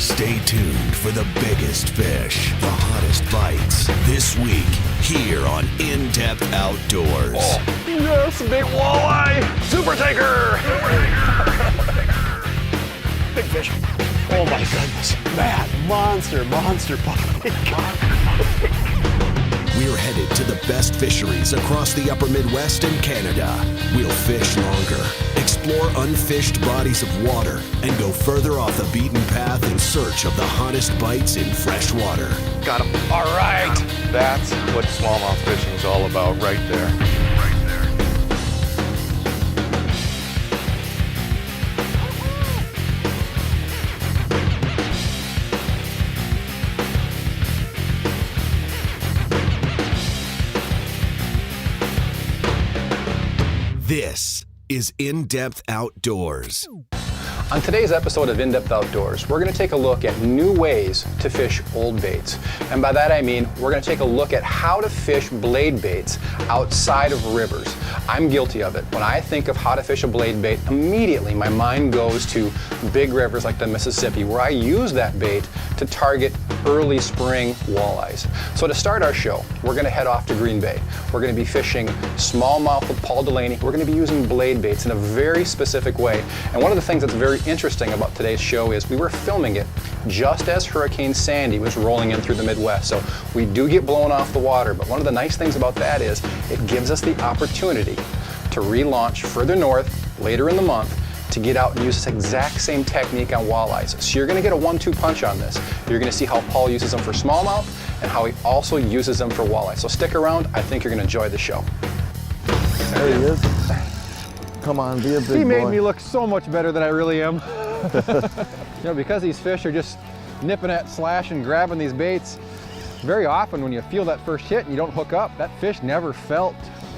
Stay tuned for the biggest fish, the hottest bites, this week here on In-Depth Outdoors. Oh, yes, big walleye! Super taker! Big fish. Oh my goodness. Man, monster pike. We're headed to the best fisheries across the upper Midwest and Canada. We'll fish longer, explore unfished bodies of water, and go further off the beaten path in search of the hottest bites in fresh water. Got him. All right. That's what smallmouth fishing is all about right there. This is In-Depth Outdoors. On today's episode of In-Depth Outdoors, we're going to take a look at new ways to fish old baits. And by that I mean, we're going to take a look at how to fish blade baits outside of rivers. I'm guilty of it. When I think of how to fish a blade bait, immediately my mind goes to big rivers like the Mississippi, where I use that bait to target early spring walleyes. So to start our show, we're going to head off to Green Bay. We're going to be fishing smallmouth with Paul Delaney. We're going to be using blade baits in a very specific way. And one of the things that's very interesting about today's show is we were filming it just as Hurricane Sandy was rolling in through the Midwest. So we do get blown off the water, but one of the nice things about that is it gives us the opportunity to relaunch further north later in the month to get out and use this exact same technique on walleyes. So you're going to get a 1-2 punch on this. You're going to see how Paul uses them for smallmouth and how he also uses them for walleye. So stick around. I think you're going to enjoy the show. There he is. Come on, be a big boy. He made me look so much better than I really am. You know, because these fish are just nipping at, slashing, grabbing these baits, very often when you feel that first hit and you don't hook up, that fish never felt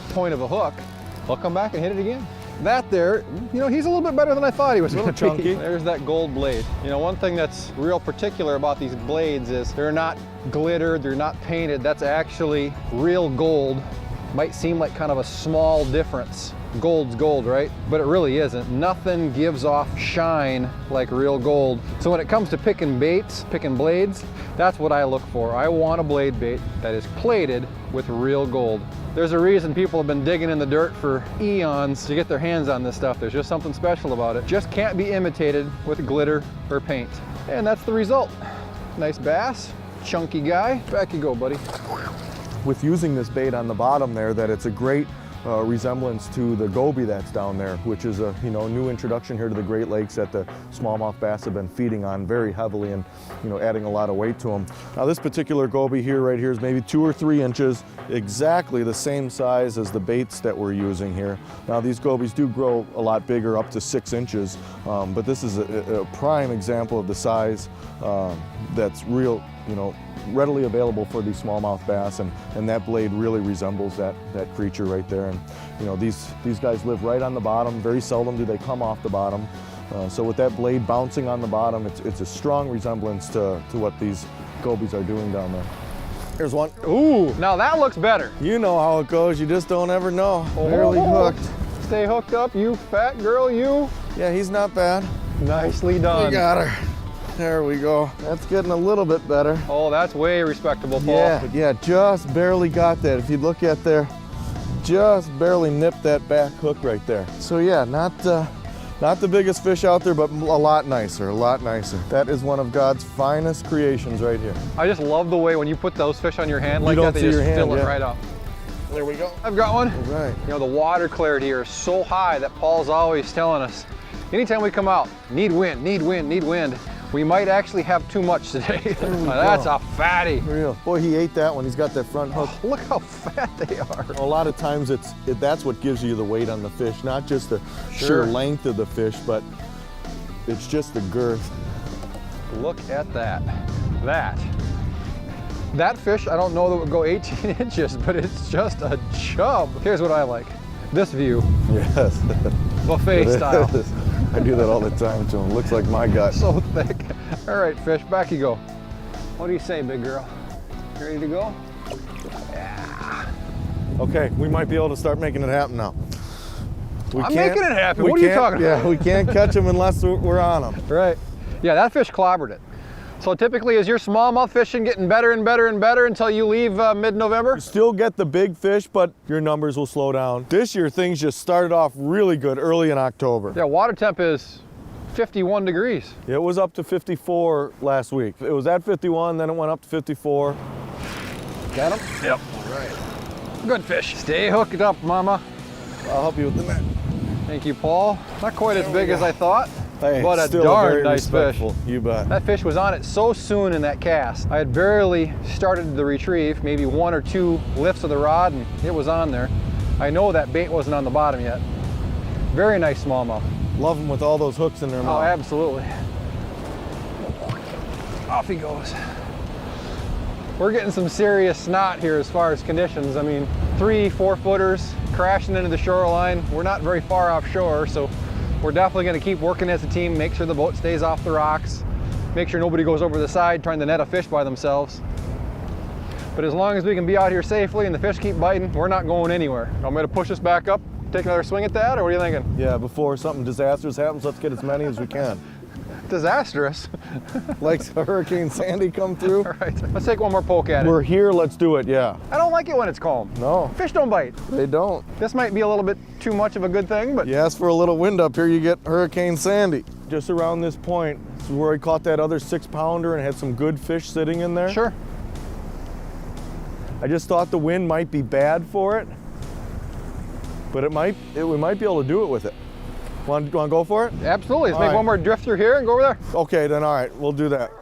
the point of a hook. He'll come back and hit it again. That there, you know, he's a little bit better than I thought he was going to be. Chunky. There's that gold blade. You know, one thing that's real particular about these blades is they're not glittered, they're not painted. That's actually real gold. Might seem like kind of a small difference. Gold's gold, right? But it really isn't. Nothing gives off shine like real gold. So when it comes to picking baits, picking blades, that's what I look for. I want a blade bait that is plated with real gold. There's a reason people have been digging in the dirt for eons to get their hands on this stuff. There's just something special about it. Just can't be imitated with glitter or paint. And that's the result. Nice bass, chunky guy. Back you go, buddy. With using this bait on the bottom there, that it's a great resemblance to the goby that's down there, which is a new introduction here to the Great Lakes that the smallmouth bass have been feeding on very heavily and adding a lot of weight to them. Now this particular goby here, right here, is maybe 2 or 3 inches, exactly the same size as the baits that we're using here. Now these gobies do grow a lot bigger, up to 6 inches, but this is a prime example of the size that's real, readily available for these smallmouth bass, and that blade really resembles that creature right there. And these guys live right on the bottom. Very seldom do they come off the bottom. So with that blade bouncing on the bottom, it's a strong resemblance to what these gobies are doing down there. Here's one. Ooh, now that looks better. You know how it goes. You just don't ever know. Barely hooked. Stay hooked up, you fat girl, you. Yeah, he's not bad. Nicely done. We got her. There we go. That's getting a little bit better. Oh, that's way respectable, Paul. Yeah, just barely got that. If you look at there, just barely nipped that back hook right there. So yeah, not the biggest fish out there, but a lot nicer, a lot nicer. That is one of God's finest creations right here. I just love the way when you put those fish on your hand like that, they just fill it right up. There we go. I've got one. All right. You know, the water clarity here is so high that Paul's always telling us, anytime we come out, need wind, need wind, need wind. We might actually have too much today. That's a fatty. Real. Boy, he ate that one. He's got that front hook. Oh, look how fat they are. A lot of times that's what gives you the weight on the fish, not just the sheer length of the fish, but it's just the girth. Look at that. That fish, I don't know that would go 18 inches, but it's just a chub. Here's what I like. This view. Yes. Buffet style. I do that all the time to him. Looks like my gut. So thick. All right, fish, back you go. What do you say, big girl? You ready to go? Yeah. Okay, we might be able to start making it happen now. I'm making it happen. What are you talking about? Yeah, we can't catch them unless we're on them. Right. Yeah, that fish clobbered it. So typically, is your smallmouth fishing getting better and better and better until you leave mid-November? You still get the big fish, but your numbers will slow down. This year, things just started off really good early in October. Yeah, water temp is 51 degrees. It was up to 54 last week. It was at 51, then it went up to 54. Got him? Yep. All right. Good fish. Stay hooked up, mama. I'll help you with the net. Thank you, Paul. Not quite as big as I thought, Hey, but a still darn very nice fish. respectful. You bet. That fish was on it so soon in that cast. I had barely started the retrieve, maybe 1 or 2 lifts of the rod, and it was on there. I know that bait wasn't on the bottom yet. Very nice smallmouth. Love them with all those hooks in their Oh, mouth. absolutely. Off he goes. We're getting some serious snot here as far as conditions. I mean, 3-4 footers crashing into the shoreline. We're not very far offshore, so we're definitely going to keep working as a team, make sure the boat stays off the rocks, make sure nobody goes over the side trying to net a fish by themselves. But as long as we can be out here safely and the fish keep biting, we're not going anywhere. Want me to push us back up, take another swing at that, or what are you thinking? Yeah, before something disastrous happens, let's get as many as we can. Disastrous. Like Hurricane Sandy come through. All right, let's take one more poke at it. We're here, let's do it, yeah. I don't like it when it's calm. No, Fish don't bite. they don't. This might be a little bit too much of a good thing, but You ask for a little wind up here, you get Hurricane Sandy. Just around this point, this is where I caught that other 6-pounder and had some good fish sitting in there. sure. I just thought the wind might be bad for it, but we might be able to do it with it. Want to go for it? Absolutely. Let's All make right. one more drift through here and go over there. Okay, then all right, we'll do that.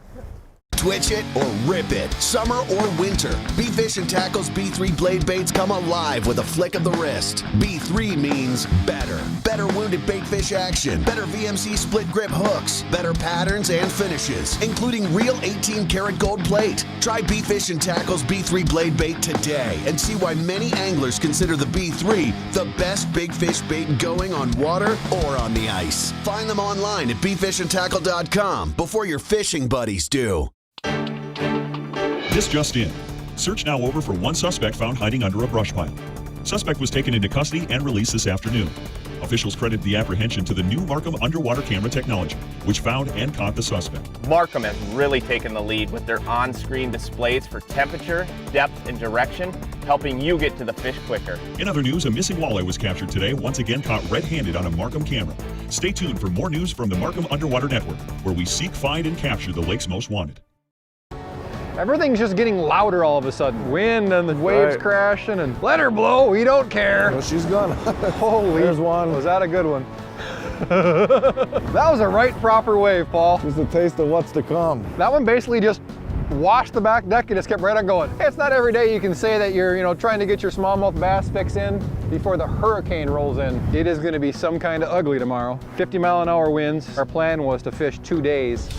Twitch it or rip it, summer or winter. B-Fish and Tackle's B3 blade baits come alive with a flick of the wrist. B3 means better. Better wounded bait fish action, better VMC split grip hooks, better patterns and finishes, including real 18-karat gold plate. Try B-Fish and Tackle's B3 blade bait today and see why many anglers consider the B3 the best big fish bait going on water or on the ice. Find them online at bfishandtackle.com before your fishing buddies do. This just in. Search now over for one suspect found hiding under a brush pile. Suspect was taken into custody and released this afternoon. Officials credit the apprehension to the new Markham underwater camera technology, which found and caught the suspect. Markham has really taken the lead with their on-screen displays for temperature, depth, and direction, helping you get to the fish quicker. In other news, a missing walleye was captured today, once again caught red-handed on a Markham camera. Stay tuned for more news from the Markham Underwater Network, where we seek, find, and capture the lake's most wanted. Everything's just getting louder all of a sudden. Wind and the waves Right. crashing and let her blow, we don't care. Well, she's gone. Holy, There's one. Was that a good one? That was a right proper wave, Paul. Just a taste of what's to come. That one basically just washed the back deck and just kept right on going. Hey, it's not every day you can say that you're, trying to get your smallmouth bass fix in before the hurricane rolls in. It is gonna be some kind of ugly tomorrow. 50-mile-an-hour winds. Our plan was to fish 2 days.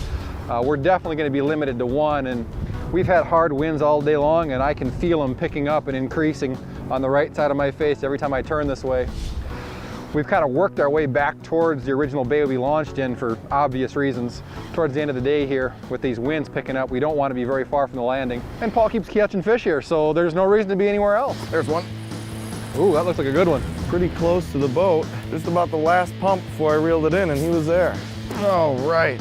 We're definitely gonna be limited to 1, and we've had hard winds all day long, and I can feel them picking up and increasing on the right side of my face every time I turn this way. We've kind of worked our way back towards the original bay we launched in for obvious reasons. Towards the end of the day here, with these winds picking up, we don't want to be very far from the landing. And Paul keeps catching fish here, so there's no reason to be anywhere else. There's one. Ooh, that looks like a good one. Pretty close to the boat. Just about the last pump before I reeled it in, and he was there. All right.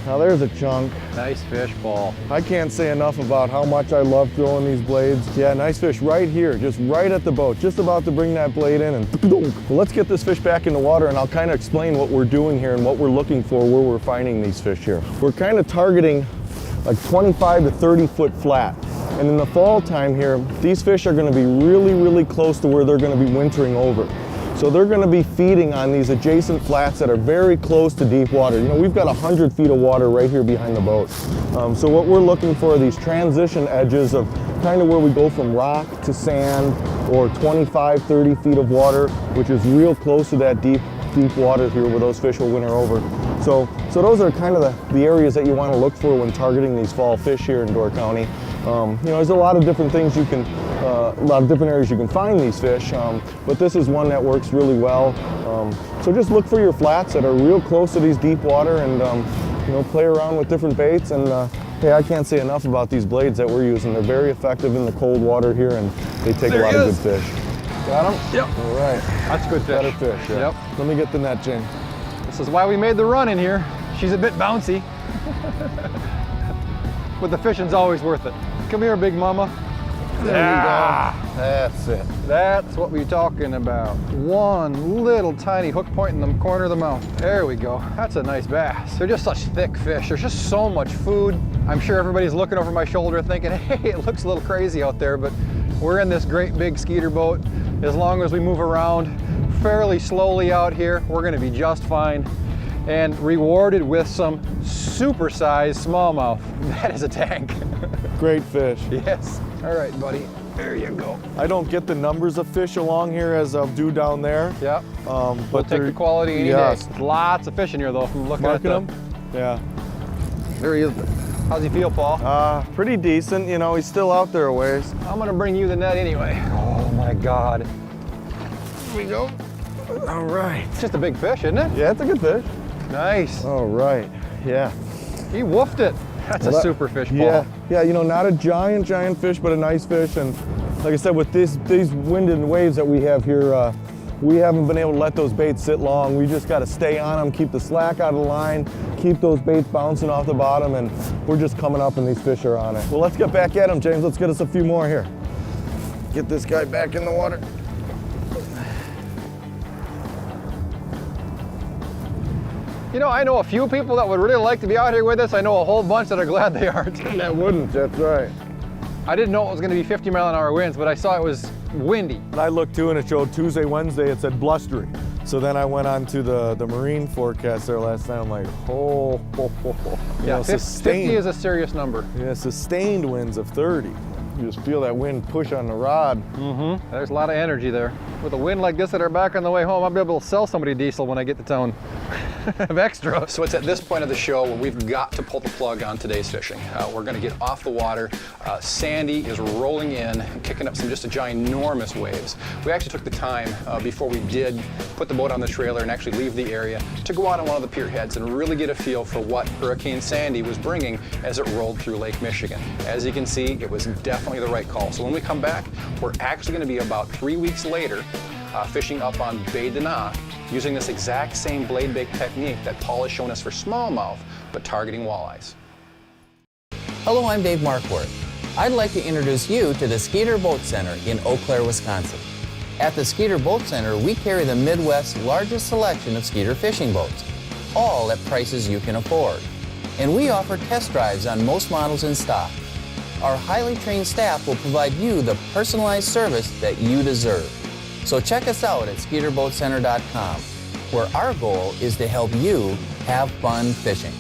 Now there's a chunk. Nice fish, Paul. I can't say enough about how much I love throwing these blades. Yeah, nice fish right here, just right at the boat, just about to bring that blade in, and well, let's get this fish back in the water, and I'll kind of explain what we're doing here and what we're looking for, where we're finding these fish here. We're kind of targeting like 25 to 30 foot flat. And in the fall time here, these fish are going to be really, really close to where they're going to be wintering over. So they're going to be feeding on these adjacent flats that are very close to deep water. We've got 100 feet of water right here behind the boat. So what we're looking for are these transition edges of kind of where we go from rock to sand, or 25, 30 feet of water, which is real close to that deep water here where those fish will winter over. So those are kind of the areas that you want to look for when targeting these fall fish here in Door County. There's a lot of different things you can, a lot of different areas you can find these fish, but this is one that works really well. So just look for your flats that are real close to these deep water, and play around with different baits. And hey, I can't say enough about these blades that we're using. They're very effective in the cold water here, and they take a lot of good fish. Got them? Yep. All right. That's good fish. Better fish, yeah. Yep. Let me get the net, Jane. This is why we made the run in here. She's a bit bouncy. but the fishing's always worth it. Come here, big mama. There we go. That's it. That's what we're talking about. One little tiny hook point in the corner of the mouth. There we go. That's a nice bass. They're just such thick fish. There's just so much food. I'm sure everybody's looking over my shoulder thinking, hey, it looks a little crazy out there, but we're in this great big skeeter boat. As long as we move around fairly slowly out here, we're gonna be just fine. And rewarded with some super-sized smallmouth. That is a tank. Great fish. Yes. All right, buddy. There you go. I don't get the numbers of fish along here as I do down there. Yeah. But we'll take the quality any yes. day. Lots of fish in here, though. From looking Marking at them? Yeah. There he is. How's he feel, Paul? Pretty decent. You know, he's still out there a ways. I'm gonna bring you the net anyway. Oh my God. Here we go. All right. It's just a big fish, isn't it? Yeah, it's a good fish. Nice. All right. Yeah. He woofed it. That's a super fish, Paul. Yeah. Yeah. You know, not a giant fish, but a nice fish. And like I said, with these wind and waves that we have here, we haven't been able to let those baits sit long. We just got to stay on them, keep the slack out of the line, keep those baits bouncing off the bottom, and we're just coming up and these fish are on it. Well, let's get back at them, James. Let's get us a few more here. Get this guy back in the water. You know, I know a few people that would really like to be out here with us. I know a whole bunch that are glad they aren't. That wouldn't, that's right. I didn't know it was going to be 50-mile-an-hour winds, but I saw it was windy. And I looked too, and it showed Tuesday, Wednesday, it said blustery. So then I went on to the marine forecast there last night. I'm like, oh. You know, 50 is a serious number. Yeah, sustained winds of 30. You just feel that wind push on the rod. Mm-hmm. There's a lot of energy there. With a wind like this at our back on the way home, I'll be able to sell somebody diesel when I get to town. Have extra. So it's at this point of the show where we've got to pull the plug on today's fishing. We're going to get off the water. Sandy is rolling in, kicking up some just ginormous waves. We actually took the time before we did put the boat on the trailer and actually leave the area to go out on one of the pier heads and really get a feel for what Hurricane Sandy was bringing as it rolled through Lake Michigan. As you can see, it was definitely the right call. So when we come back, we're actually going to be about 3 weeks later fishing up on Bay de Noc using this exact same blade bait technique that Paul has shown us for smallmouth, but targeting walleyes. Hello, I'm Dave Markworth. I'd like to introduce you to the Skeeter Boat Center in Eau Claire, Wisconsin. At the Skeeter Boat Center, we carry the Midwest's largest selection of Skeeter fishing boats, all at prices you can afford. And we offer test drives on most models in stock. Our highly trained staff will provide you the personalized service that you deserve. So check us out at SkeeterBoatCenter.com, where our goal is to help you have fun fishing.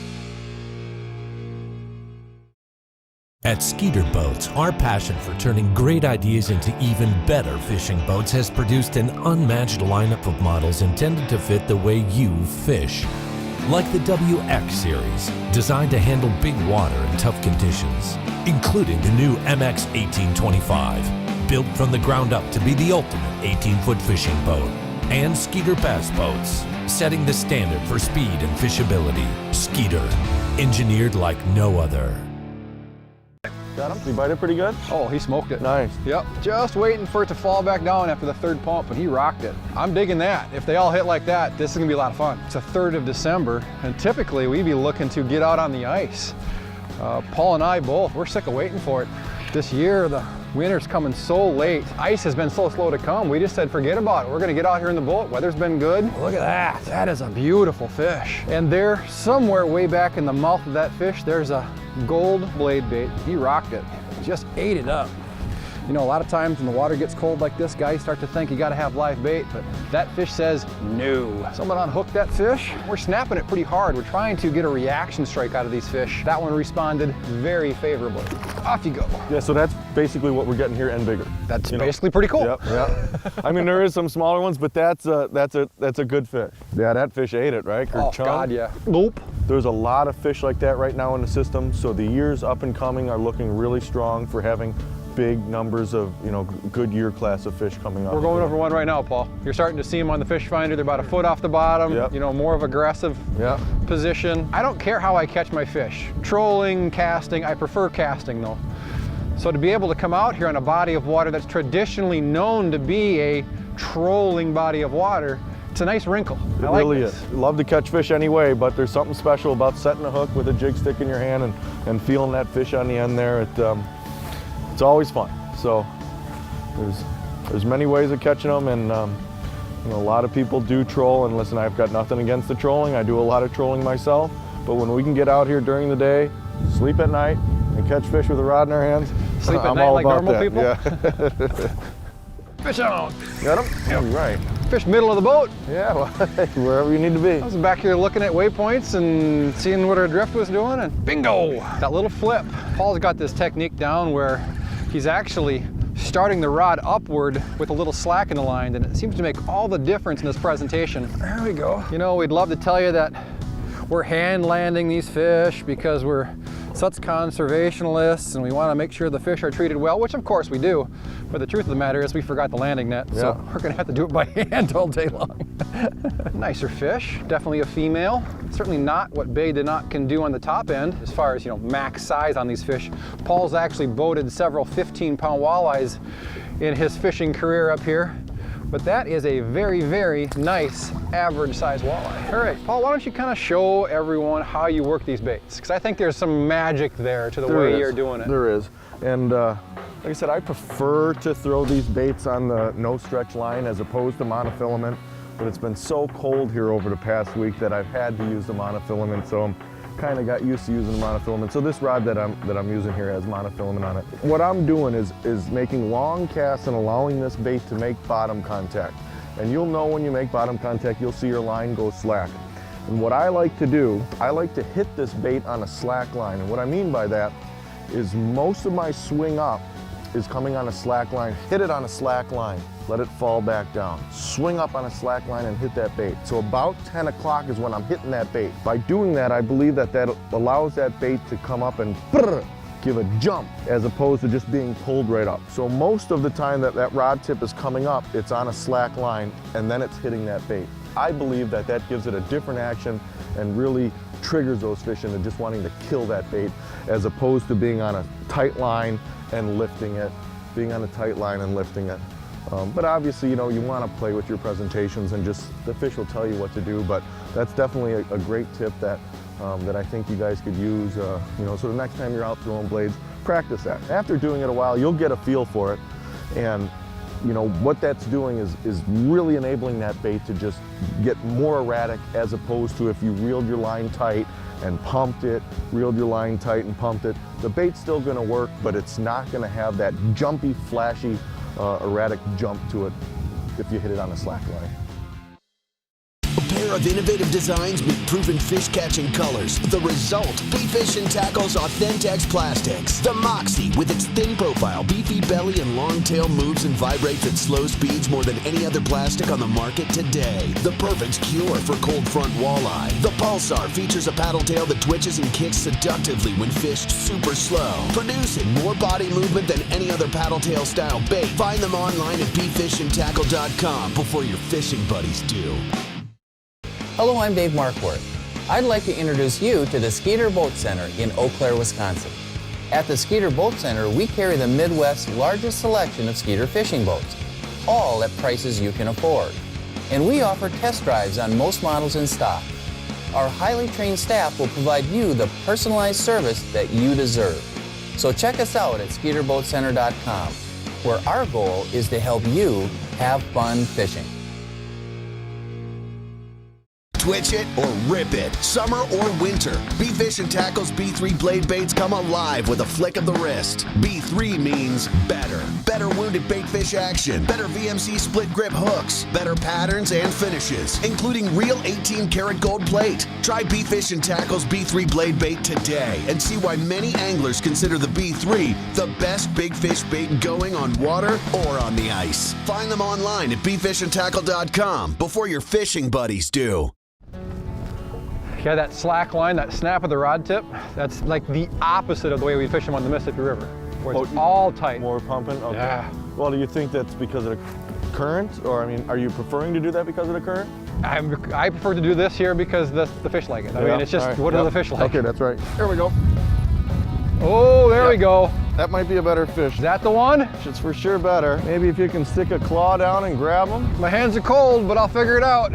At Skeeter Boats, our passion for turning great ideas into even better fishing boats has produced an unmatched lineup of models intended to fit the way you fish. Like the WX series, designed to handle big water and tough conditions, including the new MX 1825, built from the ground up to be the ultimate 18-foot fishing boat, and Skeeter Bass Boats, setting the standard for speed and fishability. Skeeter, engineered like no other. Got him? He bite it pretty good? Oh, he smoked it. Nice. Yep, just waiting for it to fall back down after the third pump, and he rocked it. I'm digging that. If they all hit like that, this is gonna be a lot of fun. It's the 3rd of December, and typically we'd be looking to get out on the ice. Paul and I both, we're sick of waiting for it. This year, the winter's coming so late. Ice has been so slow to come. We just said, forget about it. We're gonna get out here in the boat. Weather's been good. Look at that. That is a beautiful fish. And there, somewhere way back in the mouth of that fish, there's a gold blade bait. He rocked it. Just ate it up. You know, a lot of times when the water gets cold like this, guys start to think you gotta have live bait, but that fish says no. Someone unhooked that fish. We're snapping it pretty hard. We're trying to get a reaction strike out of these fish. That one responded very favorably. Off you go. Yeah, so that's basically what we're getting here and bigger. That's basically pretty cool. Yep, yep. I mean, there is some smaller ones, but that's a good fish. Yeah, that fish ate it, right? Oh, God, yeah. Nope. There's a lot of fish like that right now in the system, so the years up and coming are looking really strong for having big numbers of, good year class of fish coming up. We're going over one right now, Paul. You're starting to see them on the fish finder. They're about a foot off the bottom, yep. More of aggressive position. I don't care how I catch my fish. Trolling, casting, I prefer casting though. So to be able to come out here on a body of water that's traditionally known to be a trolling body of water, It's a nice wrinkle. It I like really this. is. Love to catch fish anyway, but there's something special about setting a hook with a jig stick in your hand and feeling that fish on the end there. It's always fun. So there's many ways of catching them, and you know, a lot of people do troll, and listen, I've got nothing against the trolling. I do a lot of trolling myself, but when we can get out here during the day, sleep at night, and catch fish with a rod in our hands, Sleep at I'm night all like about normal that. people? Yeah. Fish on. Got him? All right. Fish middle of the boat. Yeah, well, wherever you need to be. I was back here looking at waypoints and seeing what our drift was doing, and bingo! That little flip. Paul's got this technique down where he's actually starting the rod upward with a little slack in the line, and it seems to make all the difference in this presentation. There we go. You know, we'd love to tell you that we're hand landing these fish because we're such conservationists and we want to make sure the fish are treated well, which of course we do. But the truth of the matter is we forgot the landing net, so we're gonna have to do it by hand all day long. Nicer fish, definitely a female. Certainly not what Bay de Knot can do on the top end as far as, you know, max size on these fish. Paul's actually boated several 15-pound walleyes in his fishing career up here. But that is a very, very nice average size walleye. All right, Paul, why don't you kind of show everyone how you work these baits? Because I think there's some magic there to the way you're doing it. There is. And like I said, I prefer to throw these baits on the no stretch line as opposed to monofilament, but it's been so cold here over the past week that I've had to use the monofilament, so I'm kind of got used to using the monofilament. So this rod that I'm using here has monofilament on it. What I'm doing is making long casts and allowing this bait to make bottom contact. And you'll know when you make bottom contact, you'll see your line go slack. And what I like to do, I like to hit this bait on a slack line. And what I mean by that is most of my swing up is coming on a slack line. Hit it on a slack line, let it fall back down. Swing up on a slack line and hit that bait. So about 10 o'clock is when I'm hitting that bait. By doing that, I believe that allows that bait to come up and give a jump as opposed to just being pulled right up. So most of the time that rod tip is coming up, it's on a slack line and then it's hitting that bait. I believe that gives it a different action and really triggers those fish into just wanting to kill that bait as opposed to being on a tight line and lifting it, being on a tight line and lifting it. But obviously, you know, you want to play with your presentations and just the fish will tell you what to do, but that's definitely a great tip that I think you guys could use, you know, so the next time you're out throwing blades, practice that. After doing it a while, you'll get a feel for it, and you know, what that's doing is really enabling that bait to just get more erratic as opposed to if you reeled your line tight and pumped it, reeled your line tight and pumped it. The bait's still gonna work, but it's not gonna have that jumpy, flashy, erratic jump to it if you hit it on a slack line. A pair of innovative designs with proven fish-catching colors. The result, Beefish and Tackle's Authentex plastics. The Moxie, with its thin profile, beefy belly, and long tail, moves and vibrates at slow speeds more than any other plastic on the market today. The perfect cure for cold front walleye. The Pulsar features a paddle tail that twitches and kicks seductively when fished super slow, producing more body movement than any other paddle tail style bait. Find them online at beefishandtackle.com before your fishing buddies do. Hello, I'm Dave Markworth. I'd like to introduce you to the Skeeter Boat Center in Eau Claire, Wisconsin. At the Skeeter Boat Center, we carry the Midwest's largest selection of Skeeter fishing boats, all at prices you can afford. And we offer test drives on most models in stock. Our highly trained staff will provide you the personalized service that you deserve. So check us out at SkeeterBoatCenter.com, where our goal is to help you have fun fishing. Twitch it or rip it, summer or winter, Beefish and Tackle's B3 blade baits come alive with a flick of the wrist. B3 means better. Better wounded bait fish action, better VMC split grip hooks, better patterns and finishes, including real 18-karat gold plate. Try Beefish and Tackle's B3 blade bait today and see why many anglers consider the B3 the best big fish bait going on water or on the ice. Find them online at beefishandtackle.com before your fishing buddies do. Yeah, that slack line, that snap of the rod tip, that's like the opposite of the way we fish them on the Mississippi River, where it's all tight. More pumping? Okay. Yeah. Well, do you think that's because of the current? Or, I mean, are you preferring to do that because of the current? I prefer to do this here because the fish like it. I mean, it's just, what do the fish like? Okay, that's right. Here we go. Oh, there we go. that might be a better fish. Is that the one? It's for sure better. Maybe if you can stick a claw down and grab them. My hands are cold, but I'll figure it out.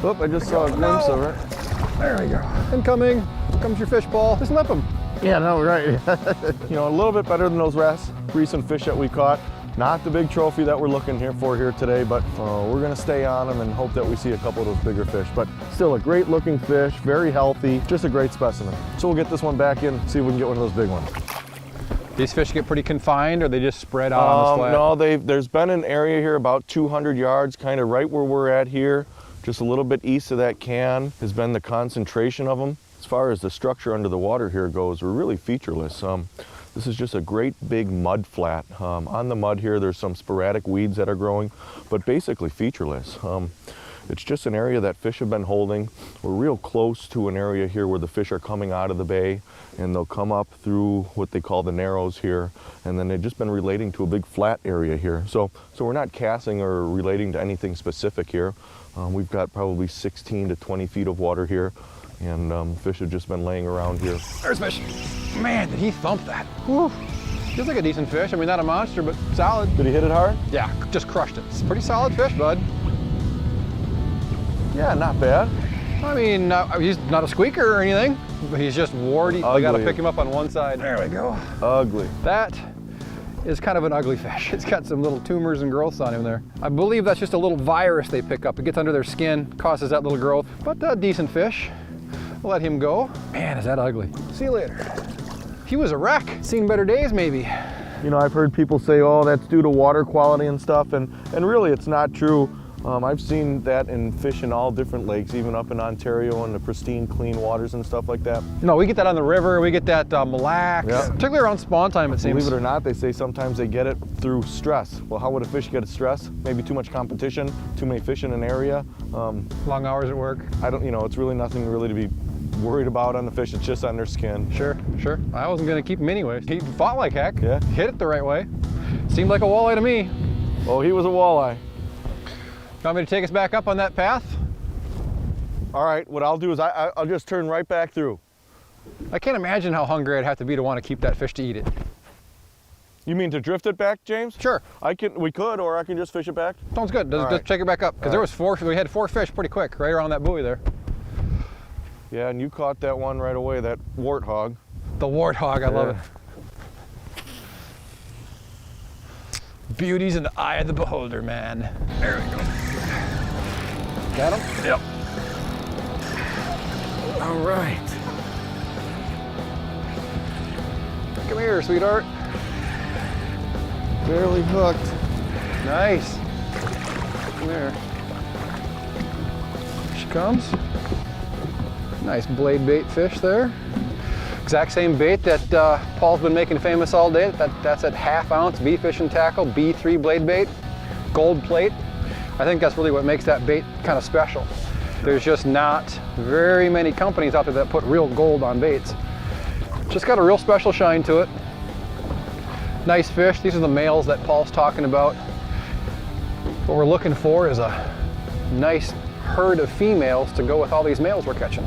Oop, I just saw a glimpse of it. There we go. Incoming. Here comes your fish, Paul. Just lip him. Yeah, no, right. You know, a little bit better than those recent fish that we caught. Not the big trophy that we're looking for here today, but we're gonna stay on them and hope that we see a couple of those bigger fish. But still a great looking fish, very healthy, just a great specimen. So we'll get this one back in, see if we can get one of those big ones. These fish get pretty confined, or they just spread out on the flat? No, there's been an area here about 200 yards, kind of right where we're at here, just a little bit east of that can has been the concentration of them. As far as the structure under the water here goes, we're really featureless. This is just a great big mud flat. On the mud here, there's some sporadic weeds that are growing, but basically featureless. It's just an area that fish have been holding. We're real close to an area here where the fish are coming out of the bay, and they'll come up through what they call the narrows here, and then they've just been relating to a big flat area here. So we're not casting or relating to anything specific here. We've got probably 16 to 20 feet of water here, and fish have just been laying around here. There's fish. Man, did he thump that? Whew. Feels like a decent fish. I mean, not a monster, but solid. Did he hit it hard? Yeah, just crushed it. It's a pretty solid fish, bud. Yeah, not bad. I mean, he's not a squeaker or anything, but he's just warty. I gotta pick him up on one side. There we go. Ugly. That is kind of an ugly fish. It's got some little tumors and growths on him there. I believe that's just a little virus they pick up. It gets under their skin, causes that little growth, but a decent fish. We'll let him go. Man, is that ugly. See you later. He was a wreck. Seen better days, maybe. You know, I've heard people say, oh, that's due to water quality and stuff, and really it's not true. I've seen that in fish in all different lakes, even up in Ontario and the pristine, clean waters and stuff like that. No, we get that on the river, we get that Mille Lacs, particularly around spawn time, it seems. Believe it or not, they say sometimes they get it through stress. Well, how would a fish get stress? Maybe too much competition, too many fish in an area. Long hours at work. It's really nothing really to be worried about on the fish. It's just on their skin. Sure. I wasn't gonna keep him anyway. He fought like heck. Yeah. Hit it the right way. Seemed like a walleye to me. Oh, he was a walleye. You want me to take us back up on that path? All right, what I'll do is I'll just turn right back through. I can't imagine how hungry I'd have to be to want to keep that fish to eat it. You mean to drift it back, James? Sure. We could, or I can just fish it back. Sounds good. Just take it back up, because we had 4 fish pretty quick, right around that buoy there. Yeah, and you caught that one right away, that warthog. The warthog, I love it. Beauty's in the eye of the beholder, man. There we go. Got him? Yep. All right. Come here, sweetheart. Barely hooked. Nice. Come here. Here she comes. Nice blade bait fish there. Exact same bait that Paul's been making famous all day. That's that 1/2 ounce B fishing tackle, B3 blade bait, gold plate. I think that's really what makes that bait kind of special. There's just not very many companies out there that put real gold on baits. Just got a real special shine to it. Nice fish. These are the males that Paul's talking about. What we're looking for is a nice herd of females to go with all these males we're catching.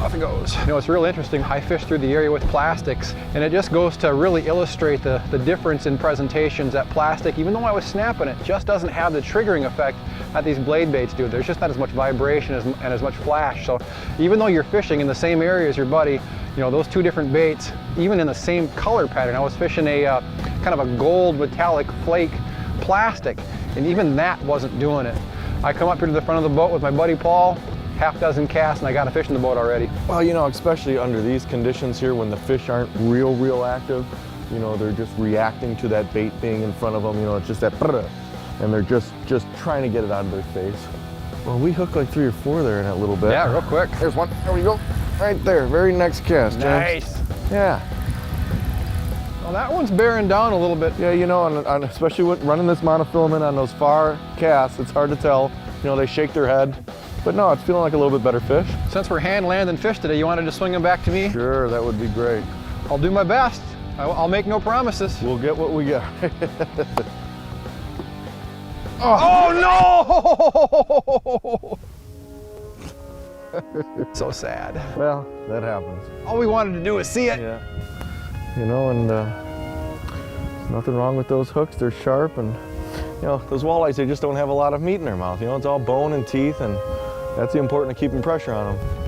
Off it goes. You know, it's real interesting. I fish through the area with plastics, and it just goes to really illustrate the difference in presentations. That plastic, even though I was snapping it, just doesn't have the triggering effect that these blade baits do. There's just not as much vibration and as much flash. So even though you're fishing in the same area as your buddy, you know, those 2 different baits, even in the same color pattern. I was fishing a kind of a gold metallic flake plastic, and even that wasn't doing it. I come up here to the front of the boat with my buddy Paul, 6 casts, and I got a fish in the boat already. Well, you know, especially under these conditions here when the fish aren't real active, you know, they're just reacting to that bait being in front of them, you know, it's just that brrr, and they're just trying to get it out of their face. Well, we hooked like 3 or 4 there in that little bit. Yeah, real quick. There's one. There we go. Right there. Very next cast, James. Nice. Yeah. Well, that one's bearing down a little bit. Yeah, you know, and especially with running this monofilament on those far casts, it's hard to tell. You know, they shake their head. But no, it's feeling like a little bit better fish. Since we're hand landing fish today, you wanted to swing them back to me? Sure, that would be great. I'll do my best. I'll make no promises. We'll get what we got. Oh no! So sad. Well, that happens. All we wanted to do was see it. Yeah. You know, and there's nothing wrong with those hooks. They're sharp, and you know, those walleyes, they just don't have a lot of meat in their mouth. You know, it's all bone and teeth, and that's the important of keeping pressure on them.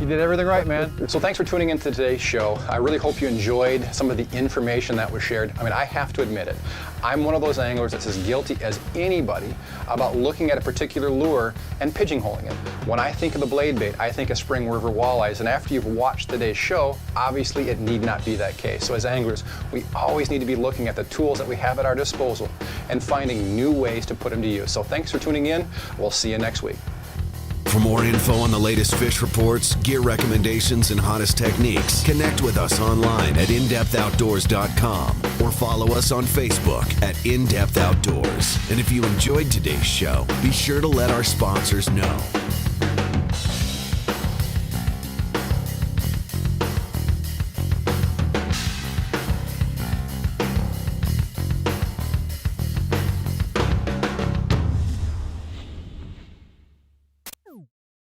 You did everything right, man. So thanks for tuning in to today's show. I really hope you enjoyed some of the information that was shared. I mean, I have to admit it. I'm one of those anglers that's as guilty as anybody about looking at a particular lure and pigeonholing it. When I think of the blade bait, I think of spring river walleyes, and after you've watched today's show, obviously it need not be that case. So as anglers, we always need to be looking at the tools that we have at our disposal and finding new ways to put them to use. So thanks for tuning in. We'll see you next week. For more info on the latest fish reports, gear recommendations, and hottest techniques, connect with us online at indepthoutdoors.com or follow us on Facebook at In Depth Outdoors. And if you enjoyed today's show, be sure to let our sponsors know.